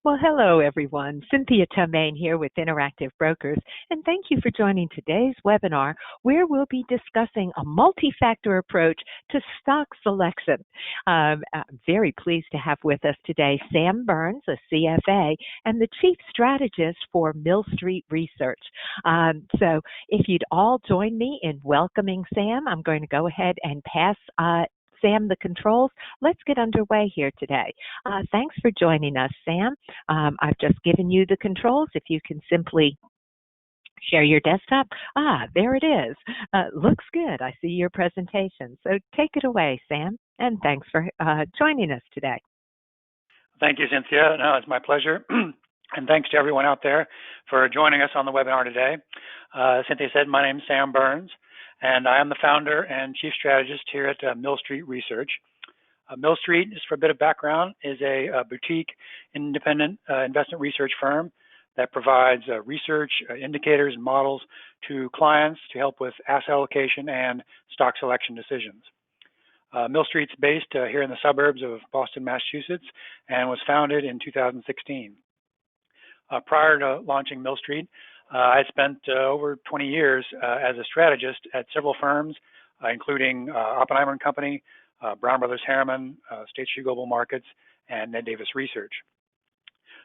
Well, hello everyone. Cynthia Tomaine here with Interactive Brokers, and thank you for joining today's webinar where we'll be discussing a multi-factor approach to stock selection. I'm very pleased to have with us today Sam Burns, a CFA, and the Chief Strategist for Mill Street Research. So if you'd all join me in welcoming Sam, I'm going to go ahead and pass Sam the controls. Let's get underway here today. Thanks for joining us, Sam. I've just given you the controls. If you can simply share your desktop. There it is. Looks good. I see your presentation. So take it away, Sam, and thanks for joining us today. Thank you, Cynthia. No, it's my pleasure. And thanks to everyone out there for joining us on the webinar today. Cynthia said, my name is Sam Burns, and I am the founder and chief strategist here at Mill Street Research. Mill Street, just for a bit of background, is a boutique independent investment research firm that provides research indicators and models to clients to help with asset allocation and stock selection decisions. Mill Street's based here in the suburbs of Boston, Massachusetts, and was founded in 2016. Prior to launching Mill Street, I spent over 20 years as a strategist at several firms, including Oppenheimer & Company, Brown Brothers Harriman, State Street Global Markets, and Ned Davis Research.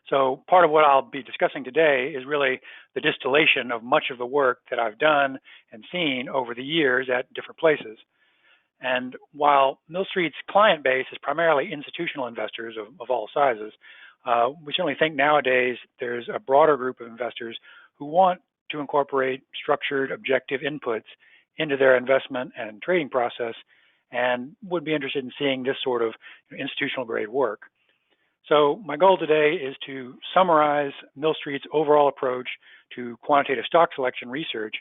So part of what I'll be discussing today is really the distillation of much of the work that I've done and seen over the years at different places. And while Mill Street's client base is primarily institutional investors of all sizes, we certainly think nowadays there's a broader group of investors who want to incorporate structured, objective inputs into their investment and trading process and would be interested in seeing this sort of institutional grade work. So my goal today is to summarize Mill Street's overall approach to quantitative stock selection research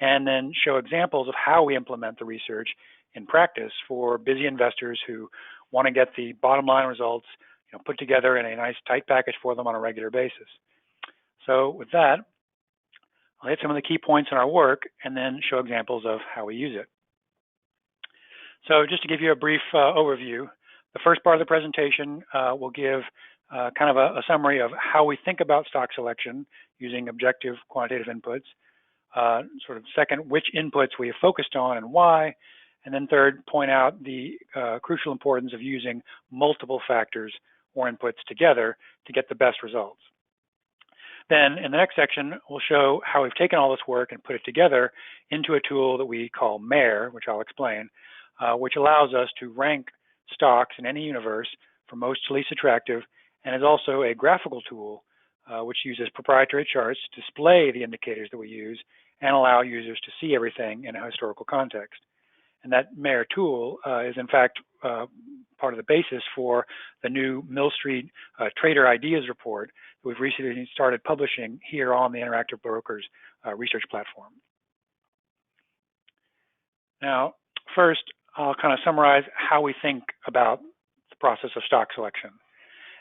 and then show examples of how we implement the research in practice for busy investors who want to get the bottom line results put together in a nice tight package for them on a regular basis. So with that, I'll hit some of the key points in our work and then show examples of how we use it. So just to give you a brief overview, the first part of the presentation will give kind of a summary of how we think about stock selection using objective quantitative inputs. Sort of second, which inputs we have focused on and why. And then third, point out the crucial importance of using multiple factors or inputs together to get the best results. Then in the next section, we'll show how we've taken all this work and put it together into a tool that we call MAER, which I'll explain, which allows us to rank stocks in any universe from most to least attractive, and is also a graphical tool which uses proprietary charts to display the indicators that we use and allow users to see everything in a historical context. And that MAER tool is in fact part of the basis for the new Mill Street Trader Ideas report that we've recently started publishing here on the Interactive Brokers research platform. Now, first, I'll kind of summarize how we think about the process of stock selection.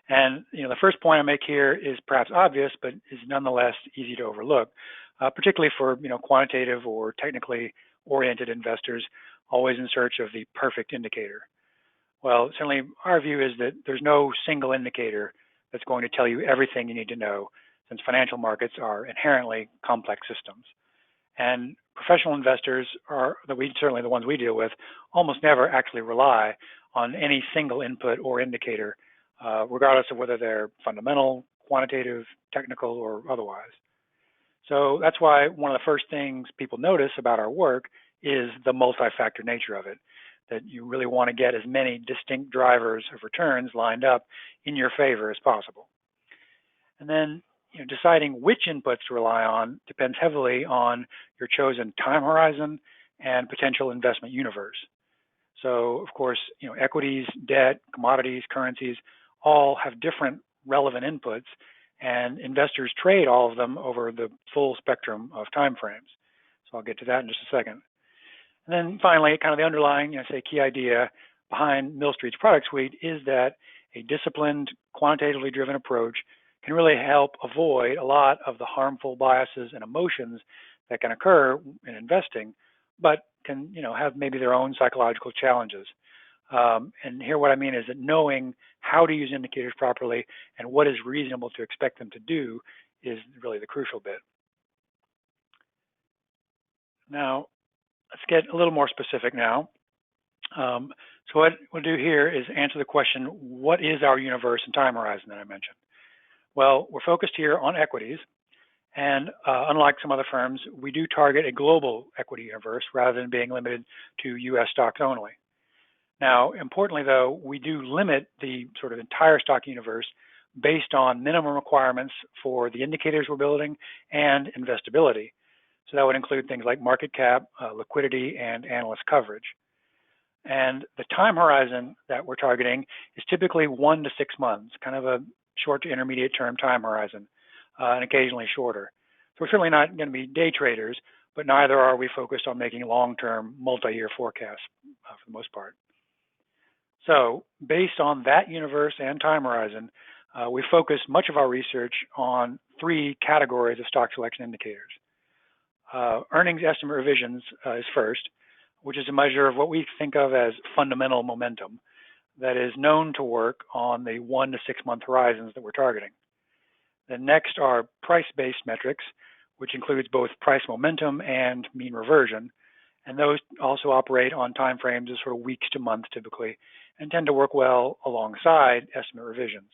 And the first point I make here is perhaps obvious, but is nonetheless easy to overlook, particularly for quantitative or technically oriented investors always in search of the perfect indicator. Well, certainly our view is that there's no single indicator that's going to tell you everything you need to know, since financial markets are inherently complex systems. And professional investors certainly the ones we deal with, almost never actually rely on any single input or indicator, regardless of whether they're fundamental, quantitative, technical, or otherwise. So that's why one of the first things people notice about our work is the multi-factor nature of it, that you really want to get as many distinct drivers of returns lined up in your favor as possible. And then deciding which inputs to rely on depends heavily on your chosen time horizon and potential investment universe. So of course, equities, debt, commodities, currencies, all have different relevant inputs, and investors trade all of them over the full spectrum of time frames. So I'll get to that in just a second. And then finally, kind of the underlying, key idea behind Mill Street's product suite is that a disciplined, quantitatively driven approach can really help avoid a lot of the harmful biases and emotions that can occur in investing, but can have maybe their own psychological challenges. And here what I mean is that knowing how to use indicators properly and what is reasonable to expect them to do is really the crucial bit. Now, let's get a little more specific now. So what we'll do here is answer the question, what is our universe and time horizon that I mentioned? Well, we're focused here on equities, and unlike some other firms, we do target a global equity universe rather than being limited to US stocks only. Now, importantly though, we do limit the sort of entire stock universe based on minimum requirements for the indicators we're building and investability. So that would include things like market cap, liquidity, and analyst coverage. And the time horizon that we're targeting is typically 1 to 6 months, kind of a short to intermediate term time horizon, and occasionally shorter. So we're certainly not going to be day traders, but neither are we focused on making long-term multi-year forecasts for the most part. So based on that universe and time horizon, we focus much of our research on 3 categories of stock selection indicators. Earnings estimate revisions is first, which is a measure of what we think of as fundamental momentum that is known to work on the 1 to 6 month horizons that we're targeting. Then next are price-based metrics, which includes both price momentum and mean reversion, and those also operate on time frames of sort of weeks to months typically, and tend to work well alongside estimate revisions.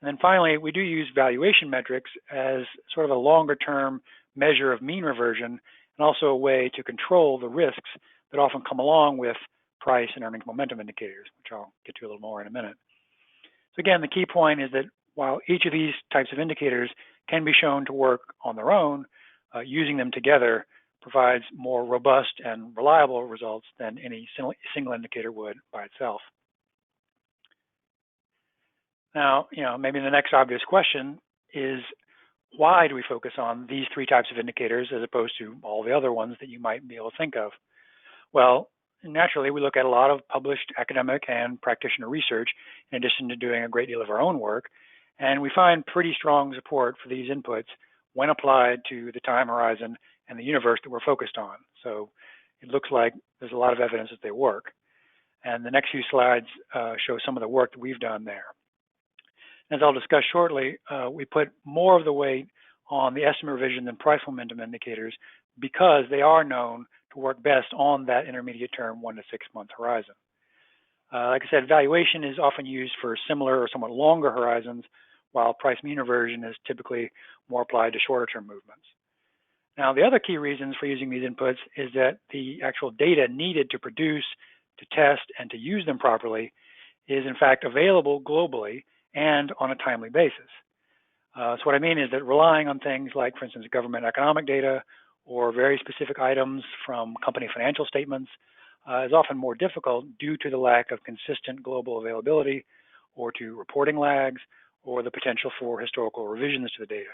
And then finally, we do use valuation metrics as sort of a longer term measure of mean reversion, and also a way to control the risks that often come along with price and earnings momentum indicators, which I'll get to a little more in a minute. So again, the key point is that while each of these types of indicators can be shown to work on their own, using them together provides more robust and reliable results than any single indicator would by itself. Now, maybe the next obvious question is, why do we focus on these 3 types of indicators as opposed to all the other ones that you might be able to think of? Well, naturally, we look at a lot of published academic and practitioner research in addition to doing a great deal of our own work, and we find pretty strong support for these inputs when applied to the time horizon and the universe that we're focused on. So it looks like there's a lot of evidence that they work. And the next few slides show some of the work that we've done there. As I'll discuss shortly, we put more of the weight on the estimate revision than price momentum indicators because they are known to work best on that intermediate term 1 to 6 month horizon. Like I said, valuation is often used for similar or somewhat longer horizons, while price mean reversion is typically more applied to shorter term movements. Now, the other key reasons for using these inputs is that the actual data needed to produce, to test, and to use them properly is in fact available globally and on a timely basis. So what I mean is that relying on things like, for instance, government economic data or very specific items from company financial statements is often more difficult due to the lack of consistent global availability, or to reporting lags, or the potential for historical revisions to the data.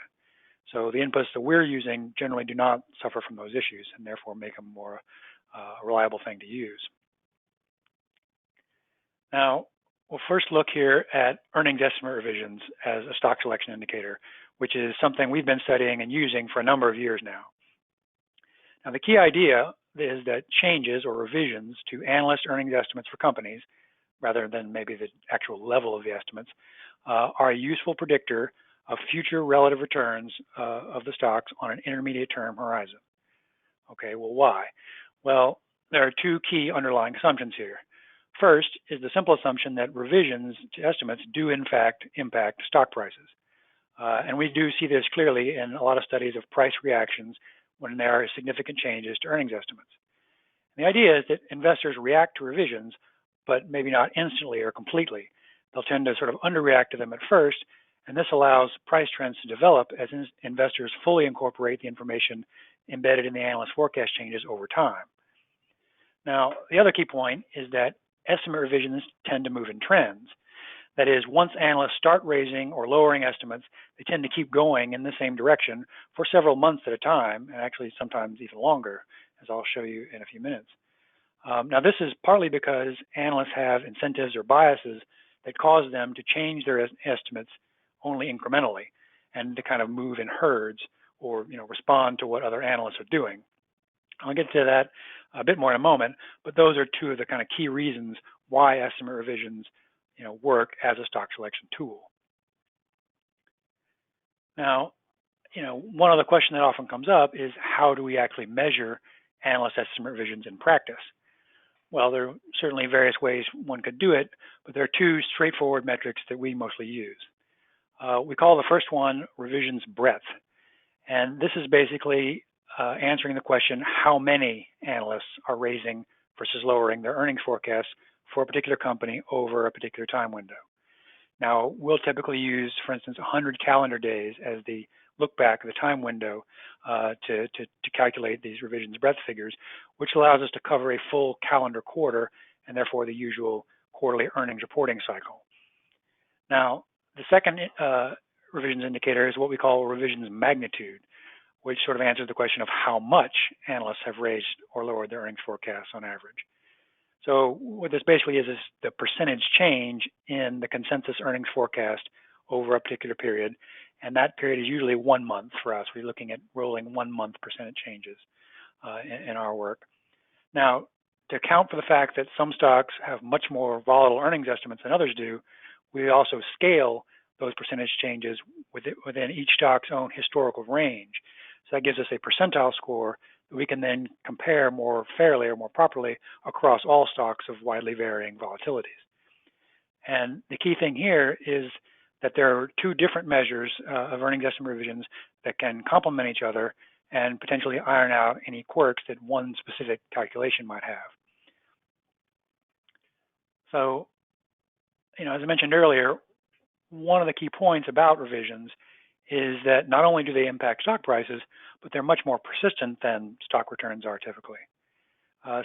So the inputs that we're using generally do not suffer from those issues, and therefore make them more a reliable thing to use. Now, we'll first look here at earnings estimate revisions as a stock selection indicator, which is something we've been studying and using for a number of years now. Now, the key idea is that changes or revisions to analyst earnings estimates for companies, rather than maybe the actual level of the estimates, are a useful predictor of future relative returns of the stocks on an intermediate term horizon. Okay, well, why? Well, there are 2 key underlying assumptions here. First is the simple assumption that revisions to estimates do in fact impact stock prices. And we do see this clearly in a lot of studies of price reactions when there are significant changes to earnings estimates. And the idea is that investors react to revisions, but maybe not instantly or completely. They'll tend to sort of underreact to them at first, and this allows price trends to develop as investors fully incorporate the information embedded in the analyst forecast changes over time. Now, the other key point is that estimate revisions tend to move in trends. That is, once analysts start raising or lowering estimates, they tend to keep going in the same direction for several months at a time, and actually sometimes even longer, as I'll show you in a few minutes. Now, this is partly because analysts have incentives or biases that cause them to change their estimates only incrementally and to kind of move in herds or respond to what other analysts are doing. I'll get to that a bit more in a moment, but those are two of the kind of key reasons why estimate revisions work as a stock selection tool. Now, one other question that often comes up is how do we actually measure analyst estimate revisions in practice? Well, there are certainly various ways one could do it, but there are two straightforward metrics that we mostly use. We call the first one revisions breadth, and this is basically answering the question how many analysts are raising versus lowering their earnings forecasts for a particular company over a particular time window. Now, we'll typically use, for instance, 100 calendar days as the look back of the time window to calculate these revisions breadth figures, which allows us to cover a full calendar quarter and therefore the usual quarterly earnings reporting cycle. Now, the second revisions indicator is what we call revisions magnitude, which sort of answers the question of how much analysts have raised or lowered their earnings forecasts on average. So what this basically is the percentage change in the consensus earnings forecast over a particular period, and that period is usually 1 month for us. We're looking at rolling 1 month percentage changes in our work. Now, to account for the fact that some stocks have much more volatile earnings estimates than others do, we also scale those percentage changes within each stock's own historical range. So that gives us a percentile score that we can then compare more fairly or more properly across all stocks of widely varying volatilities. And the key thing here is that there are two different measures of earnings estimate revisions that can complement each other and potentially iron out any quirks that one specific calculation might have. So, as I mentioned earlier, one of the key points about revisions is that not only do they impact stock prices, but they're much more persistent than stock returns are typically.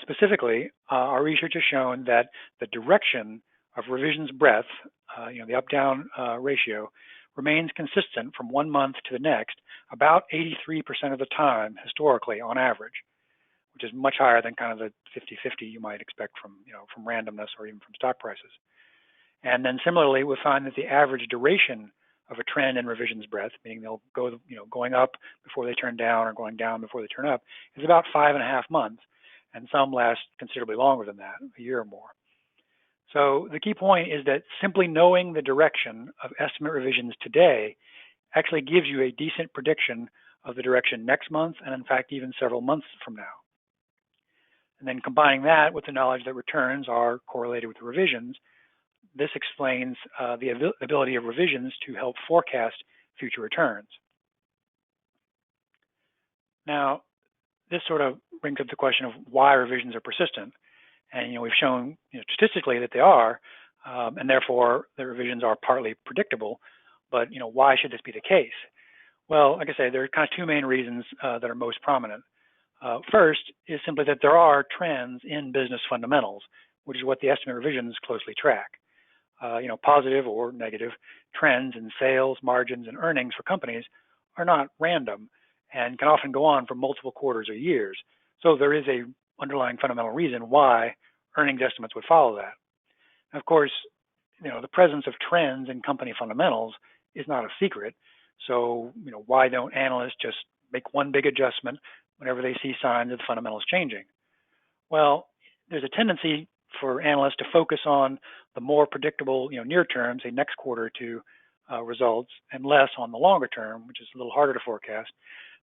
Specifically, our research has shown that the direction of revisions breadth, the up-down ratio, remains consistent from 1 month to the next about 83% of the time historically on average, which is much higher than kind of the 50-50 you might expect from randomness or even from stock prices. And then similarly, we find that the average duration of a trend in revisions breadth, meaning they'll go, going up before they turn down or going down before they turn up, is about 5.5 months, and some last considerably longer than that, a year or more. So the key point is that simply knowing the direction of estimate revisions today actually gives you a decent prediction of the direction next month, and in fact, even several months from now. And then combining that with the knowledge that returns are correlated with the revisions, this explains the ability of revisions to help forecast future returns. Now, this sort of brings up the question of why revisions are persistent. And we've shown statistically that they are, and therefore the revisions are partly predictable. But why should this be the case? Well, like I say, there are kind of two main reasons that are most prominent. First is simply that there are trends in business fundamentals, which is what the estimate revisions closely track. Positive or negative trends in sales, margins, and earnings for companies are not random and can often go on for multiple quarters or years. So there is a underlying fundamental reason why earnings estimates would follow that. And of course, the presence of trends in company fundamentals is not a secret. So, why don't analysts just make one big adjustment whenever they see signs of the fundamentals changing? Well, there's a tendency for analysts to focus on the more predictable, near term, say next quarter or two results, and less on the longer term, which is a little harder to forecast.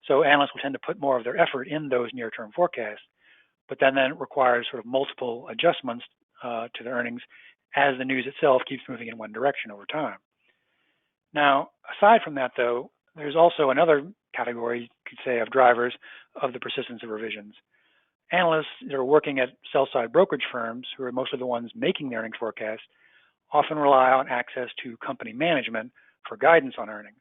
So analysts will tend to put more of their effort in those near-term forecasts, but then it requires sort of multiple adjustments to the earnings as the news itself keeps moving in one direction over time. Now, aside from that, though, there's also another category, you could say, of drivers of the persistence of revisions. Analysts that are working at sell-side brokerage firms, who are mostly the ones making the earnings forecast, often rely on access to company management for guidance on earnings.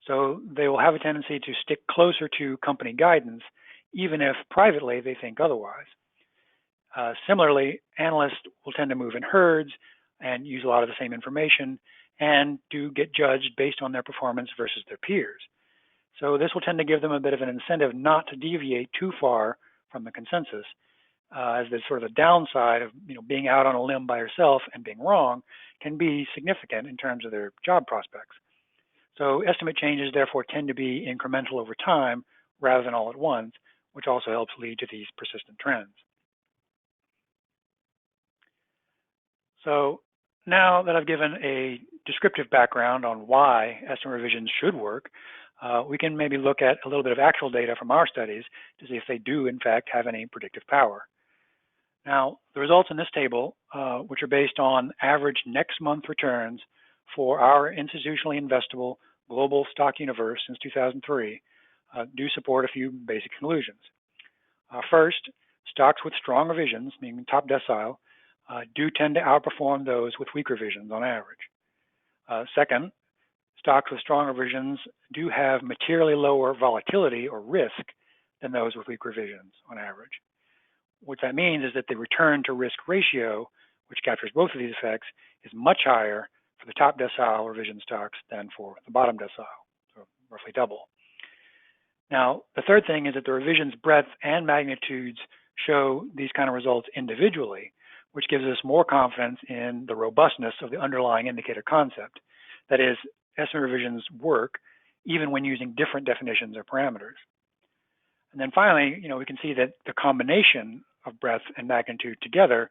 So they will have a tendency to stick closer to company guidance, even if privately they think otherwise. Similarly, analysts will tend to move in herds and use a lot of the same information and do get judged based on their performance versus their peers. So this will tend to give them a bit of an incentive not to deviate too far from the consensus, as the sort of the downside of being out on a limb by yourself and being wrong can be significant in terms of their job prospects. So estimate changes therefore tend to be incremental over time rather than all at once, which also helps lead to these persistent trends. So now that I've given a descriptive background on why estimate revisions should work, we can maybe look at a little bit of actual data from our studies to see if they do, in fact, have any predictive power. Now, the results in this table, which are based on average next month returns for our institutionally investable global stock universe since 2003, do support a few basic conclusions. First, stocks with strong revisions, meaning top decile, do tend to outperform those with weak revisions on average. Second, stocks with strong revisions do have materially lower volatility or risk than those with weak revisions on average. What that means is that the return to risk ratio, which captures both of these effects, is much higher for the top decile revision stocks than for the bottom decile, so roughly double. Now, the third thing is that the revision's breadth and magnitudes show these kind of results individually, which gives us more confidence in the robustness of the underlying indicator concept. That is, estimate revisions work even when using different definitions or parameters. And then finally, we can see that the combination of breadth and magnitude together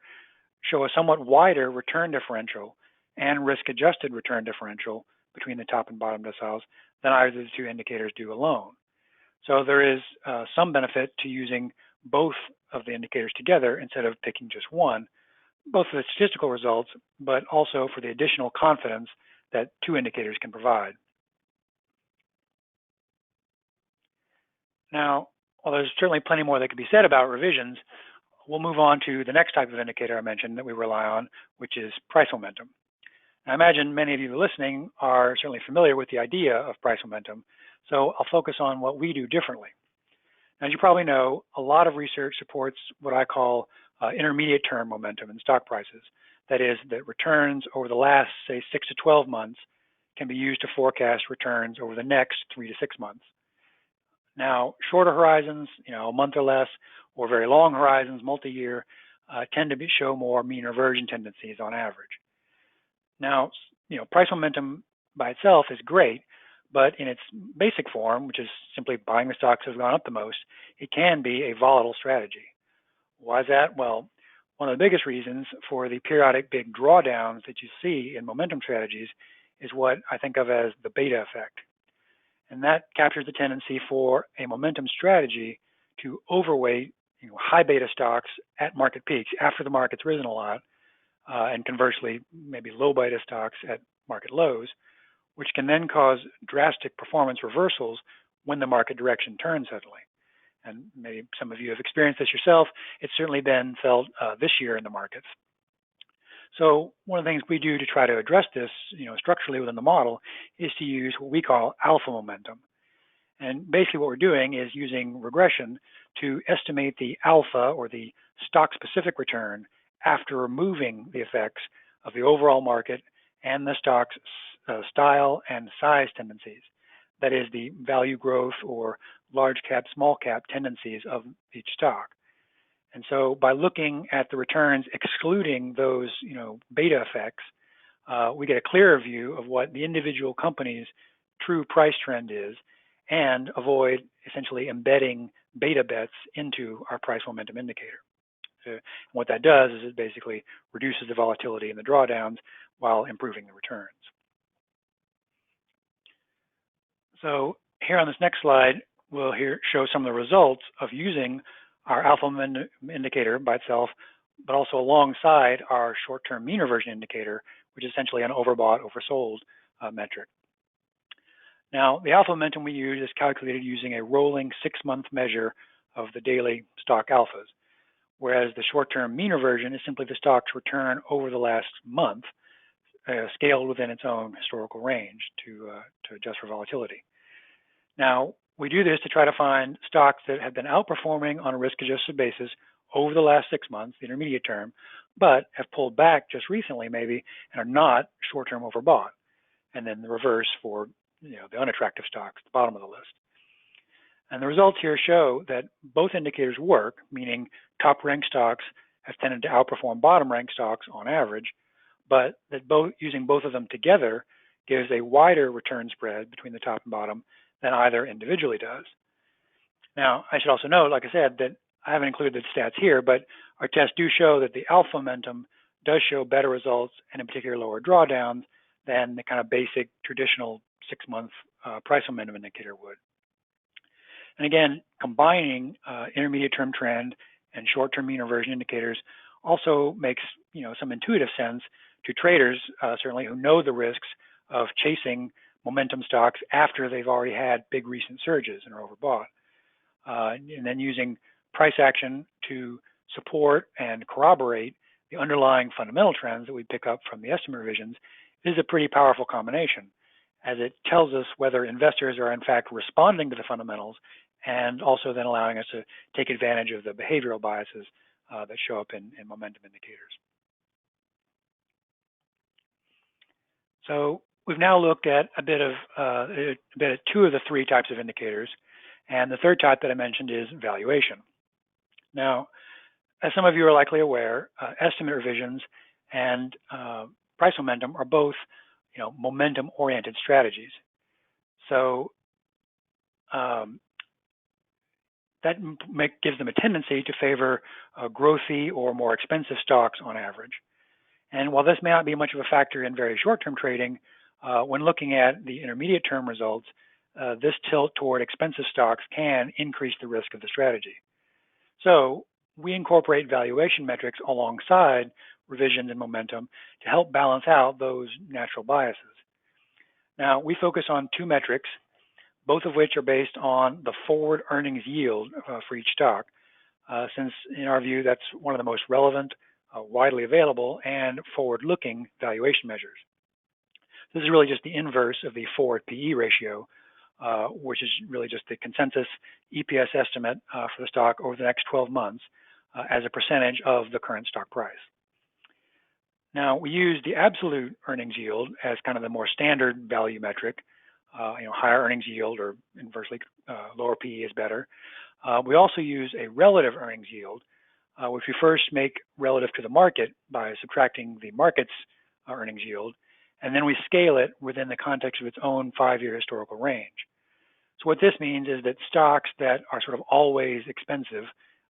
show a somewhat wider return differential and risk-adjusted return differential between the top and bottom deciles than either of the two indicators do alone. So there is some benefit to using both of the indicators together instead of picking just one, both for the statistical results, but also for the additional confidence that two indicators can provide. Now, while there's certainly plenty more that could be said about revisions, we'll move on to the next type of indicator I mentioned that we rely on, which is price momentum. Now, I imagine many of you listening are certainly familiar with the idea of price momentum, so I'll focus on what we do differently. As you probably know, a lot of research supports what I call intermediate term momentum in stock prices. That is, that returns over the last, say, 6 to 12 months can be used to forecast returns over the next 3 to 6 months. Now, shorter horizons, a month or less, or very long horizons, multi-year, tend to show more mean reversion tendencies on average. Now, price momentum by itself is great, but in its basic form, which is simply buying the stocks that have gone up the most, it can be a volatile strategy. Why is that? Well, one of the biggest reasons for the periodic big drawdowns that you see in momentum strategies is what I think of as the beta effect. And that captures the tendency for a momentum strategy to overweight high beta stocks at market peaks after the market's risen a lot, and conversely, maybe low beta stocks at market lows, which can then cause drastic performance reversals when the market direction turns suddenly. And maybe some of you have experienced this yourself. It's certainly been felt this year in the markets. So one of the things we do to try to address this, structurally within the model, is to use what we call alpha momentum. And basically what we're doing is using regression to estimate the alpha, or the stock-specific return, after removing the effects of the overall market and the stock's style and size tendencies. That is, the value growth or large cap, small cap tendencies of each stock. And so by looking at the returns excluding those beta effects, we get a clearer view of what the individual company's true price trend is, and avoid essentially embedding beta bets into our price momentum indicator. And what that does is it basically reduces the volatility in the drawdowns while improving the returns. So here on this next slide, we'll show some of the results of using our alpha indicator by itself, but also alongside our short-term mean reversion indicator, which is essentially an overbought, oversold metric. Now, the alpha momentum we use is calculated using a rolling 6-month measure of the daily stock alphas, whereas the short-term mean reversion is simply the stock's return over the last month, scaled within its own historical range to adjust for volatility. Now, we do this to try to find stocks that have been outperforming on a risk-adjusted basis over the last 6 months, the intermediate term, but have pulled back just recently maybe and are not short-term overbought. And then the reverse for the unattractive stocks at the bottom of the list. And the results here show that both indicators work, meaning top-ranked stocks have tended to outperform bottom-ranked stocks on average, but that using both of them together gives a wider return spread between the top and bottom than either individually does. Now, I should also note, like I said, that I haven't included the stats here, but our tests do show that the alpha momentum does show better results and in particular lower drawdowns than the kind of basic traditional 6-month price momentum indicator would. And again, combining intermediate term trend and short-term mean reversion indicators also makes some intuitive sense to traders, certainly, who know the risks of chasing momentum stocks after they've already had big recent surges and are overbought. And then using price action to support and corroborate the underlying fundamental trends that we pick up from the estimate revisions is a pretty powerful combination, as it tells us whether investors are in fact responding to the fundamentals and also then allowing us to take advantage of the behavioral biases that show up in momentum indicators. So we've now looked at a bit of two of the three types of indicators, and the third type that I mentioned is valuation. Now, as some of you are likely aware, estimate revisions and price momentum are both, momentum-oriented strategies. So that gives them a tendency to favor growthy or more expensive stocks on average. And while this may not be much of a factor in very short-term trading, when looking at the intermediate-term results, this tilt toward expensive stocks can increase the risk of the strategy. So we incorporate valuation metrics alongside revisions and momentum to help balance out those natural biases. Now, we focus on two metrics, both of which are based on the forward earnings yield for each stock, since in our view, that's one of the most relevant, widely available, and forward-looking valuation measures. This is really just the inverse of the forward PE ratio, which is really just the consensus EPS estimate for the stock over the next 12 months as a percentage of the current stock price. Now, we use the absolute earnings yield as kind of the more standard value metric. Higher earnings yield, or inversely, lower PE is better. We also use a relative earnings yield, which we first make relative to the market by subtracting the market's earnings yield, and then we scale it within the context of its own 5-year historical range. So what this means is that stocks that are sort of always expensive,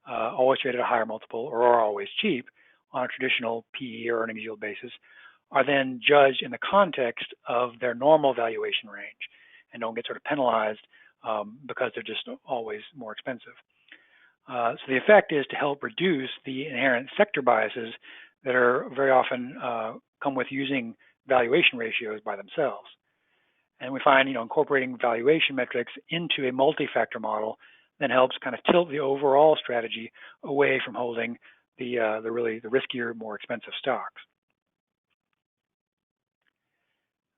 always trade at a higher multiple, or are always cheap on a traditional PE or earnings yield basis, are then judged in the context of their normal valuation range and don't get sort of penalized because they're just always more expensive. So the effect is to help reduce the inherent sector biases that are very often come with using valuation ratios by themselves. And we find, incorporating valuation metrics into a multi-factor model then helps kind of tilt the overall strategy away from holding the riskier, more expensive stocks.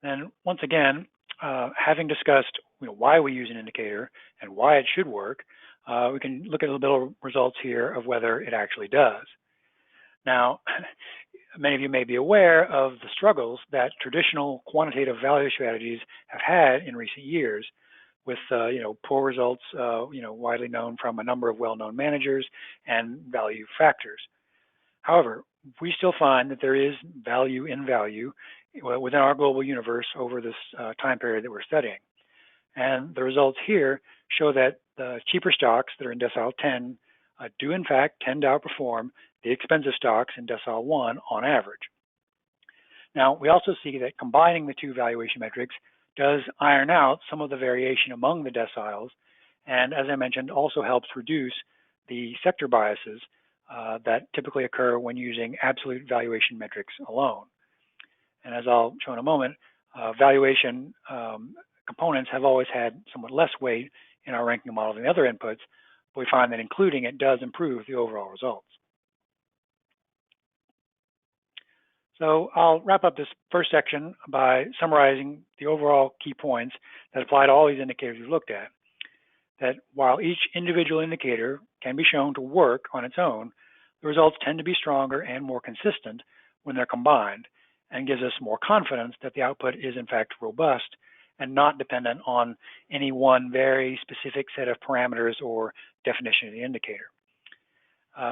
And once again, having discussed why we use an indicator and why it should work, we can look at a little bit of results here of whether it actually does. Now, many of you may be aware of the struggles that traditional quantitative value strategies have had in recent years, with poor results, widely known from a number of well-known managers and value factors. However, we still find that there is value in value within our global universe over this time period that we're studying. And the results here show that the cheaper stocks that are in decile 10 do in fact tend to outperform the expensive stocks in decile 1 on average. Now, we also see that combining the two valuation metrics does iron out some of the variation among the deciles, and as I mentioned, also helps reduce the sector biases that typically occur when using absolute valuation metrics alone. And as I'll show in a moment, valuation components have always had somewhat less weight in our ranking model than the other inputs, but we find that including it does improve the overall results. So I'll wrap up this first section by summarizing the overall key points that apply to all these indicators we've looked at. That while each individual indicator can be shown to work on its own, the results tend to be stronger and more consistent when they're combined, and gives us more confidence that the output is in fact robust and not dependent on any one very specific set of parameters or definition of the indicator.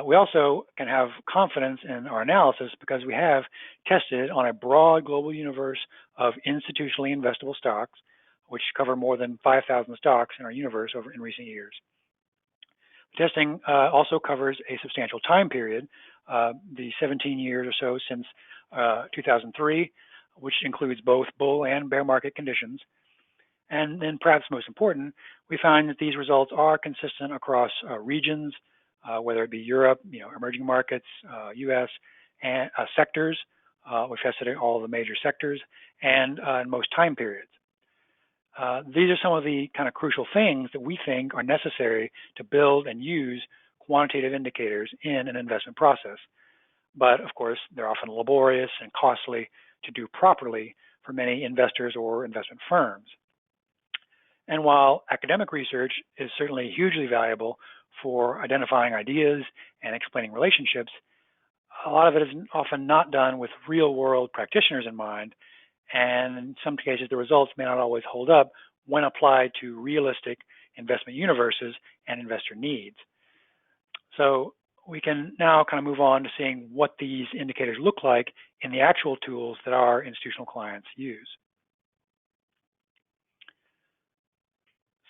We also can have confidence in our analysis because we have tested on a broad global universe of institutionally investable stocks, which cover more than 5,000 stocks in our universe in recent years. Testing also covers a substantial time period, the 17 years or so since 2003, which includes both bull and bear market conditions. And then perhaps most important, we find that these results are consistent across regions, whether it be Europe, emerging markets, US, and sectors. We've tested all the major sectors and in most time periods. These are some of the kind of crucial things that we think are necessary to build and use quantitative indicators in an investment process. But of course, they're often laborious and costly to do properly for many investors or investment firms. And while academic research is certainly hugely valuable for identifying ideas and explaining relationships, a lot of it is often not done with real-world practitioners in mind, and in some cases the results may not always hold up when applied to realistic investment universes and investor needs. So we can now kind of move on to seeing what these indicators look like in the actual tools that our institutional clients use.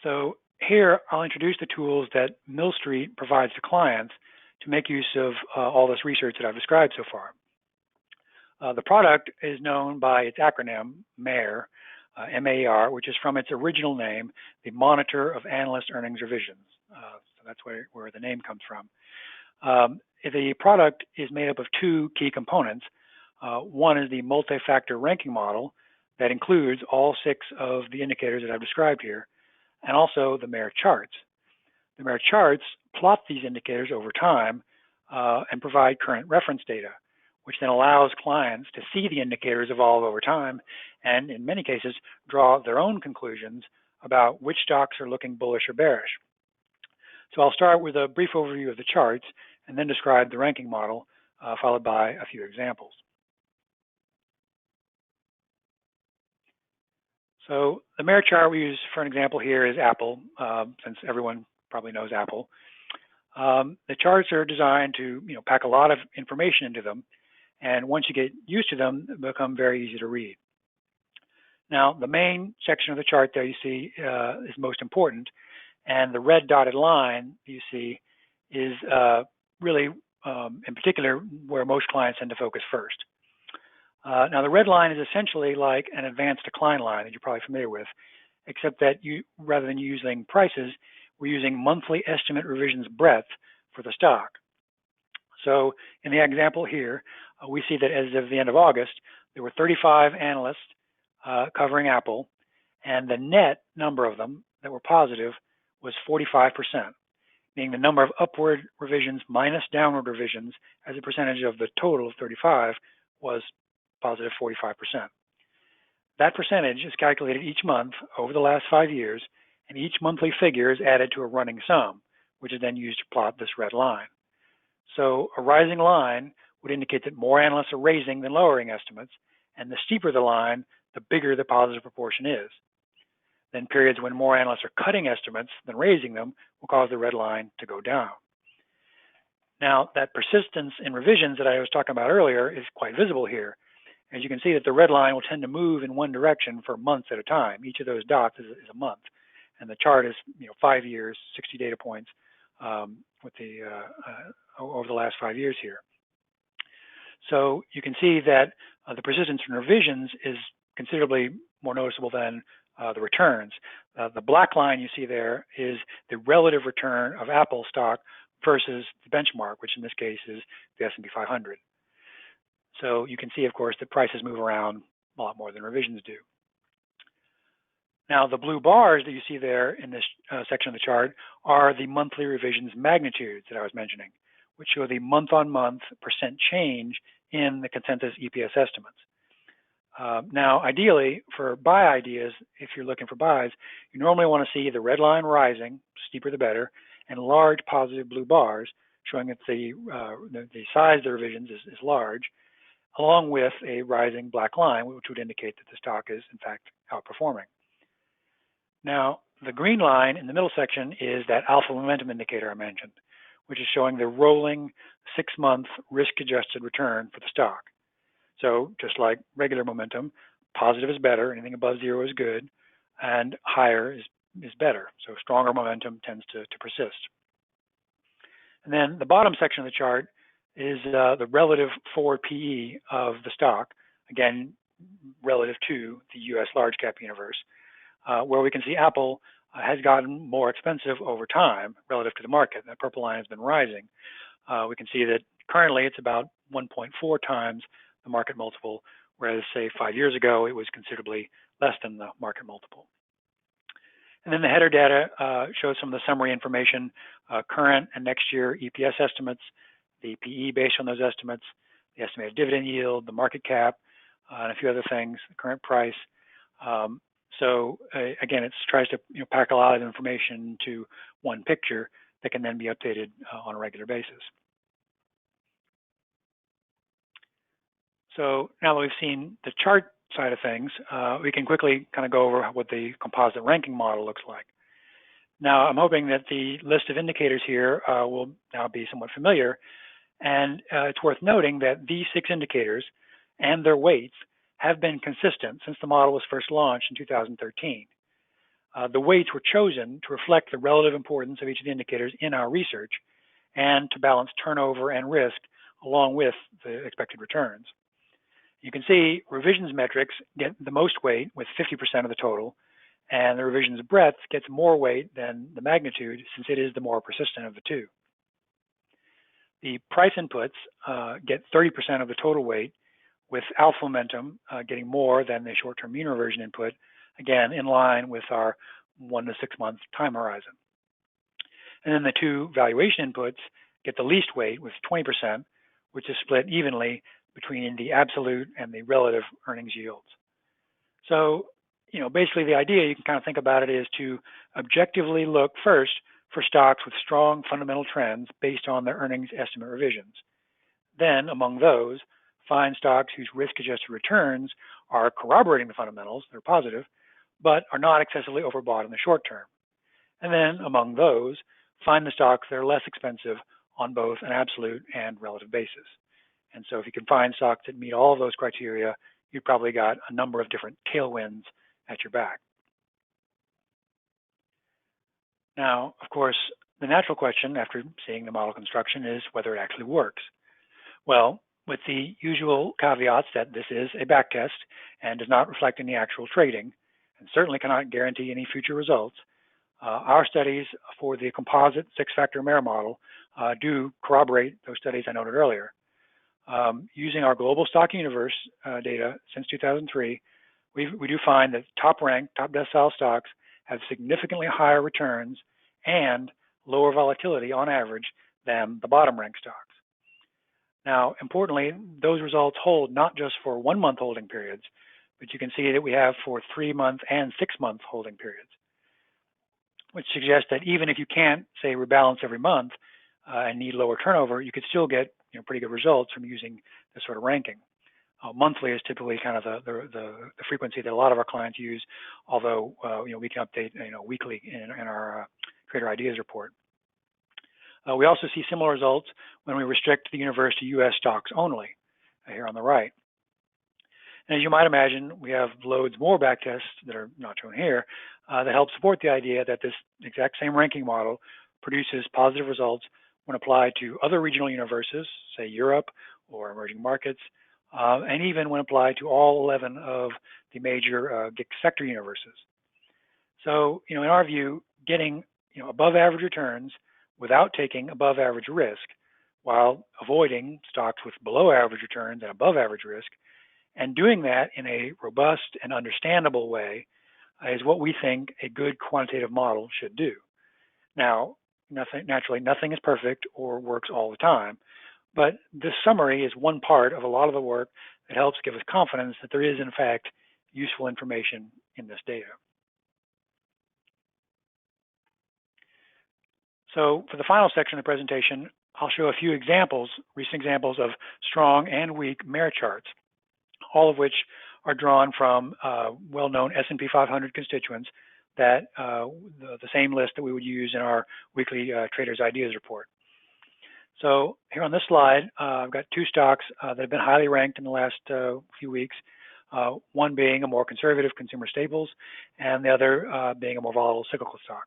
So here I'll introduce the tools that Mill Street provides to clients to make use of all this research that I've described so far. The product is known by its acronym, MAER, M-A-E-R, which is from its original name, the Monitor of Analyst Earnings Revisions. So that's where the name comes from. The product is made up of two key components. One is the multi-factor ranking model that includes all 6 of the indicators that I've described here, and also the MAER charts. The MAER charts plot these indicators over time and provide current reference data, which then allows clients to see the indicators evolve over time and, in many cases, draw their own conclusions about which stocks are looking bullish or bearish. So I'll start with a brief overview of the charts and then describe the ranking model, followed by a few examples. So the MAER chart we use for an example here is Apple, since everyone probably knows Apple. The charts are designed to pack a lot of information into them, and once you get used to them, they become very easy to read. Now, the main section of the chart there you see is most important, and the red dotted line you see is really, in particular, where most clients tend to focus first. Now, the red line is essentially like an advanced decline line that you're probably familiar with, except that rather than using prices, we're using monthly estimate revisions breadth for the stock. So in the example here, we see that as of the end of August, there were 35 analysts covering Apple, and the net number of them that were positive was 45%, meaning the number of upward revisions minus downward revisions as a percentage of the total of 35 was positive 45%. That percentage is calculated each month over the last 5 years, and each monthly figure is added to a running sum, which is then used to plot this red line. So a rising line would indicate that more analysts are raising than lowering estimates, and the steeper the line, the bigger the positive proportion is. Then periods when more analysts are cutting estimates than raising them will cause the red line to go down. Now, that persistence in revisions that I was talking about earlier is quite visible here. As you can see that the red line will tend to move in one direction for months at a time. Each of those dots is a month. And the chart is 5 years, 60 data points with the over the last 5 years here. So you can see that the persistence in revisions is considerably more noticeable than the returns. The black line you see there is the relative return of Apple stock versus the benchmark, which in this case is the S&P 500. So you can see, of course, that prices move around a lot more than revisions do. Now, the blue bars that you see there in this section of the chart are the monthly revisions magnitudes that I was mentioning, which show the month-on-month percent change in the consensus EPS estimates. Now, ideally, for buy ideas, if you're looking for buys, you normally want to see the red line rising, steeper the better, and large positive blue bars showing that the size of the revisions is large, along with a rising black line, which would indicate that the stock is, in fact, outperforming. Now, the green line in the middle section is that alpha momentum indicator I mentioned, which is showing the rolling 6-month risk-adjusted return for the stock. So just like regular momentum, positive is better, anything above 0 is good, and higher is better. So stronger momentum tends to persist. And then the bottom section of the chart is the relative forward PE of the stock, again, relative to the US large cap universe, where we can see Apple has gotten more expensive over time relative to the market. That purple line has been rising. We can see that currently it's about 1.4 times the market multiple, whereas say 5 years ago it was considerably less than the market multiple. And then the header data shows some of the summary information, current and next year EPS estimates, the PE based on those estimates, the estimated dividend yield, the market cap, and a few other things, the current price. Again, it tries to pack a lot of information into one picture that can then be updated on a regular basis. So now that we've seen the chart side of things, we can quickly kind of go over what the composite ranking model looks like. Now, I'm hoping that the list of indicators here will now be somewhat familiar, and it's worth noting that these 6 indicators and their weights have been consistent since the model was first launched in 2013. The weights were chosen to reflect the relative importance of each of the indicators in our research and to balance turnover and risk along with the expected returns. You can see revisions metrics get the most weight with 50% of the total, and the revisions breadth gets more weight than the magnitude since it is the more persistent of the two. The price inputs get 30% of the total weight, with alpha momentum getting more than the short-term mean reversion input, again in line with our 1 to 6 month time horizon. And then the 2 valuation inputs get the least weight with 20%, which is split evenly between the absolute and the relative earnings yields. So, basically the idea, you can kind of think about it, is to objectively look first for stocks with strong fundamental trends based on their earnings estimate revisions. Then, among those, find stocks whose risk-adjusted returns are corroborating the fundamentals, they're positive, but are not excessively overbought in the short term. And then, among those, find the stocks that are less expensive on both an absolute and relative basis. And so if you can find stocks that meet all of those criteria, you've probably got a number of different tailwinds at your back. Now, of course, the natural question after seeing the model construction is whether it actually works. Well, with the usual caveats that this is a backtest and does not reflect any actual trading, and certainly cannot guarantee any future results, our studies for the composite 6-factor MAER model do corroborate those studies I noted earlier. Using our global stock universe data since 2003, we do find that top-ranked, top decile stocks have significantly higher returns and lower volatility on average than the bottom-ranked stocks. Now, importantly, those results hold not just for 1-month holding periods, but you can see that we have for 3-month and 6-month holding periods, which suggests that even if you can't, say, rebalance every month and need lower turnover, you could still get pretty good results from using this sort of ranking. Monthly is typically kind of the frequency that a lot of our clients use, although we can update weekly in our Trader Ideas report. We also see similar results when we restrict the universe to U.S. stocks only, here on the right. And as you might imagine, we have loads more backtests that are not shown here that help support the idea that this exact same ranking model produces positive results when applied to other regional universes, say Europe or emerging markets, and even when applied to all 11 of the major GIC sector universes. So, in our view, getting above average returns without taking above average risk, while avoiding stocks with below average returns and above average risk, and doing that in a robust and understandable way, is what we think a good quantitative model should do. Now, naturally, nothing is perfect or works all the time, but this summary is one part of a lot of the work that helps give us confidence that there is, in fact, useful information in this data. So for the final section of the presentation, I'll show a few examples, recent examples of strong and weak MAER charts, all of which are drawn from well-known S&P 500 constituents that the same list that we would use in our weekly Traders Ideas report. So here on this slide, I've got 2 stocks that have been highly ranked in the last few weeks, one being a more conservative consumer staples and the other being a more volatile cyclical stock.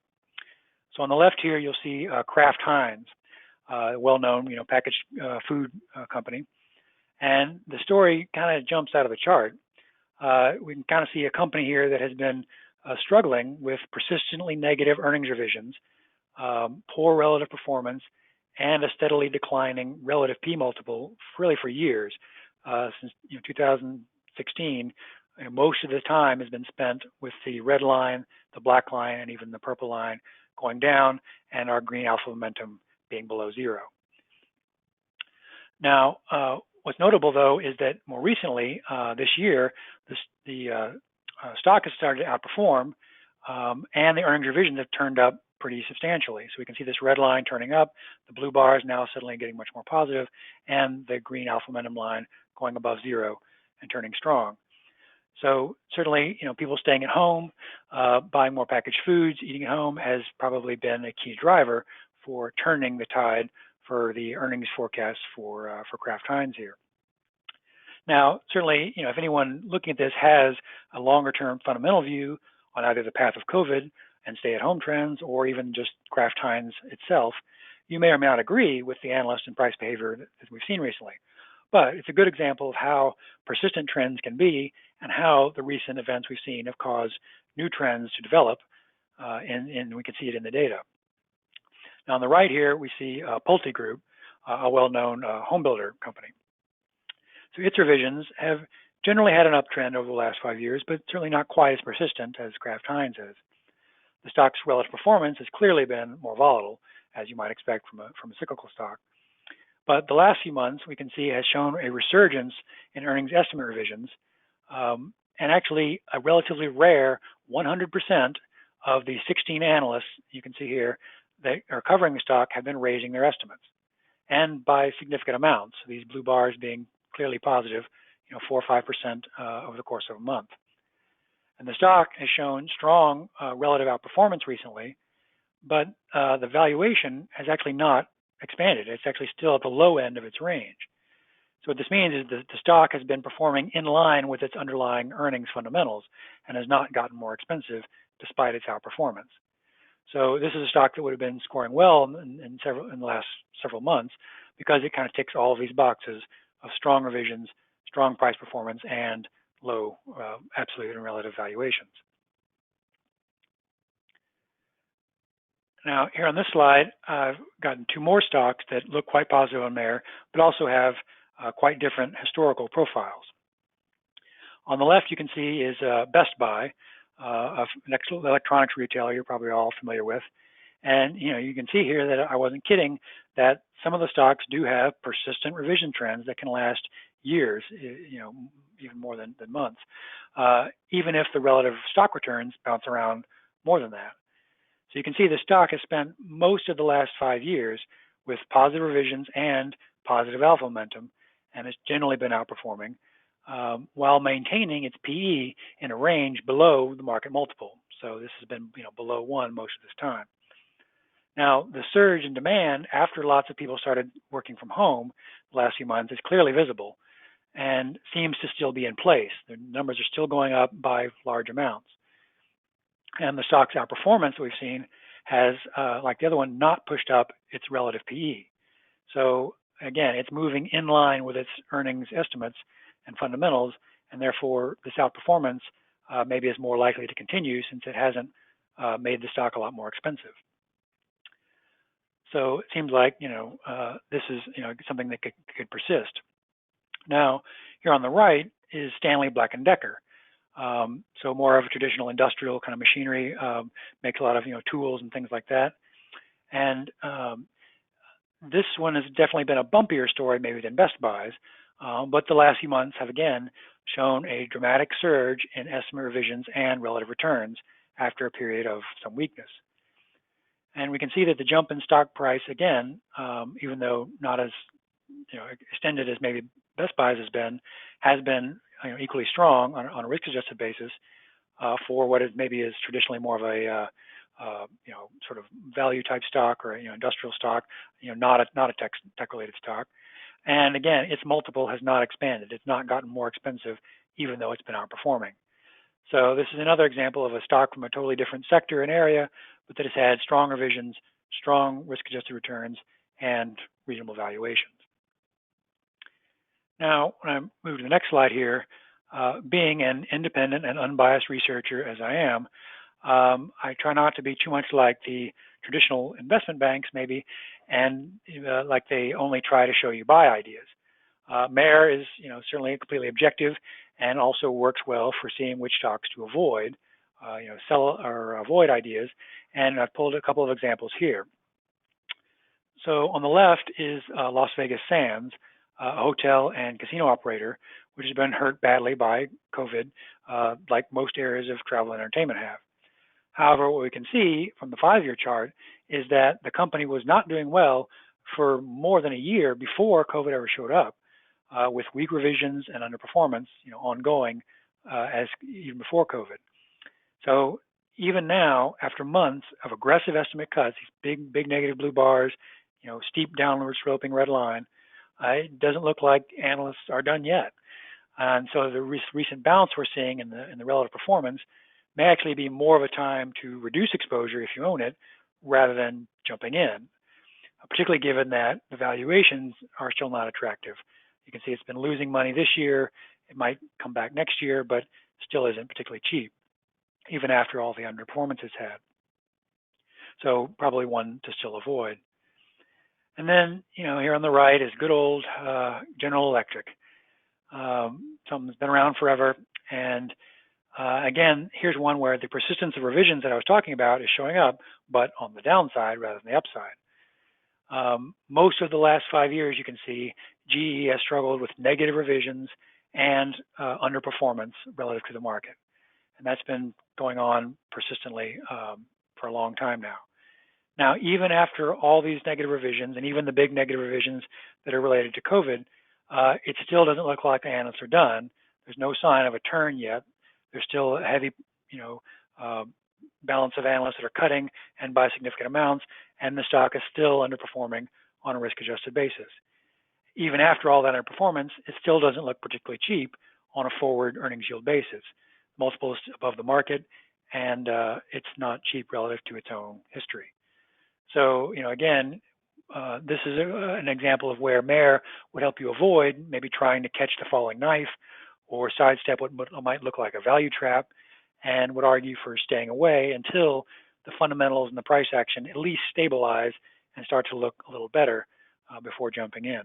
So on the left here, you'll see Kraft Heinz. well-known, packaged food company. And the story kind of jumps out of the chart. We can kind of see a company here that has been struggling with persistently negative earnings revisions, poor relative performance, and a steadily declining relative P multiple really for years. Since 2016, most of the time has been spent with the red line, the black line, and even the purple line going down, and our green alpha momentum being below zero. Now, what's notable, though, is that more recently, this year, the stock has started to outperform, and the earnings revisions have turned up pretty substantially. So we can see this red line turning up, the blue bar is now suddenly getting much more positive, and the green alpha momentum line going above zero and turning strong. So certainly, people staying at home, buying more packaged foods, eating at home has probably been a key driver for turning the tide for the earnings forecast for Kraft Heinz here. Now, certainly, if anyone looking at this has a longer-term fundamental view on either the path of COVID and stay-at-home trends, or even just Kraft Heinz itself, you may or may not agree with the analyst and price behavior that we've seen recently. But it's a good example of how persistent trends can be and how the recent events we've seen have caused new trends to develop, and we can see it in the data. Now, on the right here, we see Pulte Group, a well-known home builder company. So its revisions have generally had an uptrend over the last 5 years, but certainly not quite as persistent as Kraft Heinz is. The stock's relative performance has clearly been more volatile, as you might expect from a cyclical stock. But the last few months, we can see, has shown a resurgence in earnings estimate revisions, and actually a relatively rare 100% of the 16 analysts you can see here that are covering the stock have been raising their estimates, and by significant amounts. These blue bars being clearly positive, 4 or 5% over the course of a month. And the stock has shown strong relative outperformance recently, but the valuation has actually not expanded. It's actually still at the low end of its range. So what this means is that the stock has been performing in line with its underlying earnings fundamentals and has not gotten more expensive despite its outperformance. So this is a stock that would have been scoring well in the last several months, because it kind of ticks all of these boxes of strong revisions, strong price performance, and low absolute and relative valuations. Now, here on this slide, I've gotten two more stocks that look quite positive on MAER, but also have quite different historical profiles. On the left, you can see is Best Buy, an electronics retailer you're probably all familiar with. And you can see here that I wasn't kidding, that some of the stocks do have persistent revision trends that can last years, even more than months, even if the relative stock returns bounce around more than that. So you can see the stock has spent most of the last 5 years with positive revisions and positive alpha momentum, and has generally been outperforming, while maintaining its PE in a range below the market multiple. So this has been below 1 most of this time. Now, the surge in demand after lots of people started working from home the last few months is clearly visible and seems to still be in place. The numbers are still going up by large amounts. And the stock's outperformance that we've seen has, like the other one, not pushed up its relative PE. So again, it's moving in line with its earnings estimates and fundamentals, and therefore this outperformance maybe is more likely to continue, since it hasn't made the stock a lot more expensive. So it seems like this is something that could persist. Now, here on the right is Stanley Black & Decker. So more of a traditional industrial kind of machinery, makes a lot of tools and things like that. And this one has definitely been a bumpier story maybe than Best Buy's, but the last few months have again shown a dramatic surge in estimate revisions and relative returns after a period of some weakness. And we can see that the jump in stock price again, even though not as extended as maybe Best Buy's has been equally strong on a risk-adjusted basis for what is maybe is traditionally more of a sort of value type stock or industrial stock, not a tech-related stock. And again, its multiple has not expanded. It's not gotten more expensive, even though it's been outperforming. So this is another example of a stock from a totally different sector and area, but that has had strong revisions, strong risk-adjusted returns, and reasonable valuations. Now, when I move to the next slide here, being an independent and unbiased researcher as I am, I try not to be too much like the traditional investment banks maybe, and like they only try to show you buy ideas. MAER is certainly completely objective and also works well for seeing which stocks to avoid, sell or avoid ideas, and I've pulled a couple of examples here. So on the left is Las Vegas Sands, a hotel and casino operator, which has been hurt badly by COVID, like most areas of travel and entertainment have. However, what we can see from the 5-year chart is that the company was not doing well for more than a year before COVID ever showed up, with weak revisions and underperformance, ongoing as even before COVID. So even now, after months of aggressive estimate cuts, these big negative blue bars, steep downward sloping red line, it doesn't look like analysts are done yet. And so the recent bounce we're seeing in the relative performance may actually be more of a time to reduce exposure if you own it rather than jumping in, particularly given that the valuations are still not attractive. You can see it's been losing money this year. It might come back next year, but still isn't particularly cheap, even after all the underperformance it's had. So probably one to still avoid. And then, here on the right is good old General Electric. Something that's been around forever. And again, here's one where the persistence of revisions that I was talking about is showing up, but on the downside rather than the upside. Most of the last 5 years, you can see GE has struggled with negative revisions and underperformance relative to the market. And that's been going on persistently for a long time now. Now, even after all these negative revisions and even the big negative revisions that are related to COVID, it still doesn't look like the analysts are done. There's no sign of a turn yet. There's still a heavy, balance of analysts that are cutting and by significant amounts, and the stock is still underperforming on a risk-adjusted basis. Even after all that underperformance, it still doesn't look particularly cheap on a forward earnings yield basis. Multiples above the market, and it's not cheap relative to its own history. So, again, this is an example of where MAER would help you avoid maybe trying to catch the falling knife or sidestep what might look like a value trap, and would argue for staying away until the fundamentals and the price action at least stabilize and start to look a little better before jumping in.